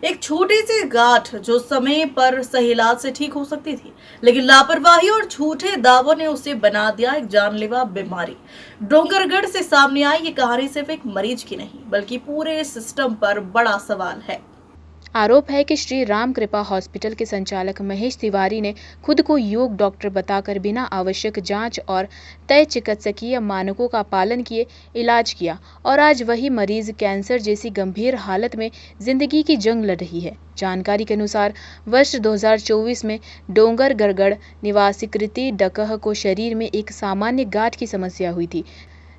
एक छोटी सी गांठ जो समय पर सही इलाज से ठीक हो सकती थी, लेकिन लापरवाही और झूठे दावों ने उसे बना दिया एक जानलेवा बीमारी। डोंगरगढ़ से सामने आई ये कहानी सिर्फ एक मरीज की नहीं, बल्कि पूरे सिस्टम पर बड़ा सवाल है। आरोप है कि श्री राम कृपा हॉस्पिटल के संचालक महेश तिवारी ने खुद को योग डॉक्टर बताकर बिना आवश्यक जांच और तय चिकित्सकीय मानकों का पालन किए इलाज किया और आज वही मरीज कैंसर जैसी गंभीर हालत में जिंदगी की जंग लड़ रही है। जानकारी के अनुसार वर्ष 2024 में डोंगरगढ़ निवासी कृति डकह को शरीर में एक सामान्य गांठ की समस्या हुई थी,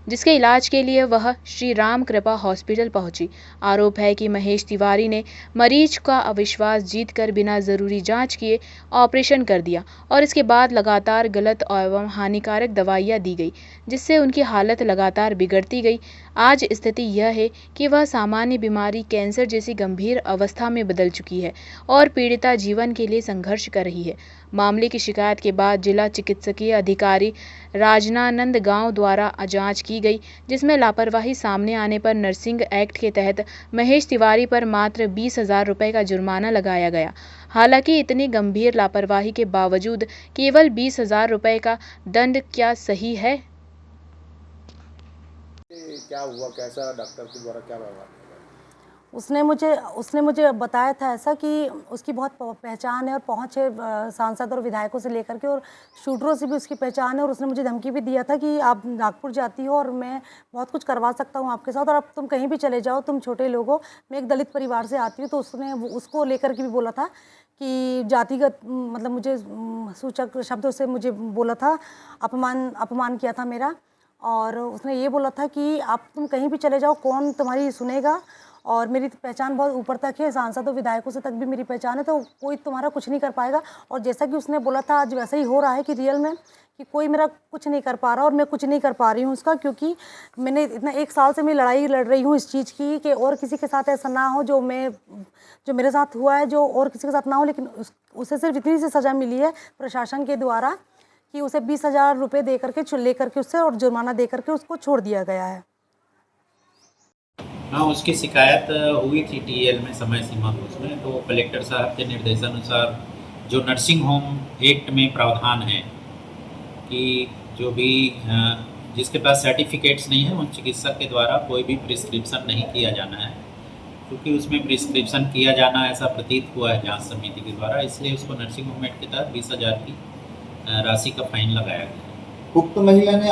जिसके इलाज के लिए वह श्री राम कृपा हॉस्पिटल पहुंची। आरोप है कि महेश तिवारी ने मरीज का अविश्वास जीतकर बिना जरूरी जांच किए ऑपरेशन कर दिया और इसके बाद लगातार गलत एवं हानिकारक दवाइयां दी गई, जिससे उनकी हालत लगातार बिगड़ती गई। आज स्थिति यह है कि वह सामान्य बीमारी कैंसर जैसी गंभीर अवस्था में बदल चुकी है और पीड़िता जीवन के लिए संघर्ष कर रही है। मामले की शिकायत के बाद जिला चिकित्सकीय अधिकारी राजनानंद गांव द्वारा जांच की गई, जिसमें लापरवाही सामने आने पर नर्सिंग एक्ट के तहत महेश तिवारी पर मात्र 20,000 रुपये का जुर्माना लगाया गया। हालांकि इतनी गंभीर लापरवाही के बावजूद केवल 20,000 रुपये का दंड क्या सही है? क्या हुआ, कैसा डॉक्टर के द्वारा क्या व्यवहार किया? उसने मुझे बताया था ऐसा कि उसकी बहुत पहचान है और पहुंच है सांसद और विधायकों से लेकर के, और शूटरों से भी उसकी पहचान है। और उसने मुझे धमकी भी दिया था कि आप नागपुर जाती हो और मैं बहुत कुछ करवा सकता हूं आपके साथ, और अब तुम कहीं भी चले जाओ, तुम छोटे लोग हो। मैं एक दलित परिवार से आती हूँ, तो उसने उसको लेकर के भी बोला था कि जातिगत मतलब मुझे सूचक शब्दों से मुझे बोला था, अपमान किया था मेरा। और उसने ये बोला था कि आप तुम कहीं भी चले जाओ, कौन तुम्हारी सुनेगा, और मेरी पहचान बहुत ऊपर तक है, सांसद और विधायकों से तक भी मेरी पहचान है, तो कोई तुम्हारा कुछ नहीं कर पाएगा। और जैसा कि उसने बोला था, आज वैसा ही हो रहा है कि रियल में कि कोई मेरा कुछ नहीं कर पा रहा, और मैं कुछ नहीं कर पा रही हूँ उसका, क्योंकि मैंने इतना 1 साल से मैं लड़ाई लड़ रही हूँ इस चीज़ की कि और किसी के साथ ऐसा ना हो जो मेरे साथ हुआ है, जो और किसी के साथ ना हो। लेकिन उसे सिर्फ इतनी सी सज़ा मिली है प्रशासन के द्वारा कि उसे 20,000 रुपये दे करके ले करके उससे और जुर्माना दे करके उसको छोड़ दिया गया है। हाँ, उसकी शिकायत हुई थी टीएल में समय सीमा को उसमें, तो कलेक्टर साहब के निर्देशानुसार जो नर्सिंग होम एक्ट में प्रावधान है कि जो भी जिसके पास सर्टिफिकेट्स नहीं है उन चिकित्सक के द्वारा कोई भी प्रिस्क्रिप्शन नहीं किया जाना है, क्योंकि उसमें प्रिस्क्रिप्शन किया जाना ऐसा प्रतीत हुआ है जांच समिति के द्वारा, इसलिए उसको नर्सिंग होम एक्ट के तहत 20,000 की राशि का फाइन लगाया गया। उक्त महिला ने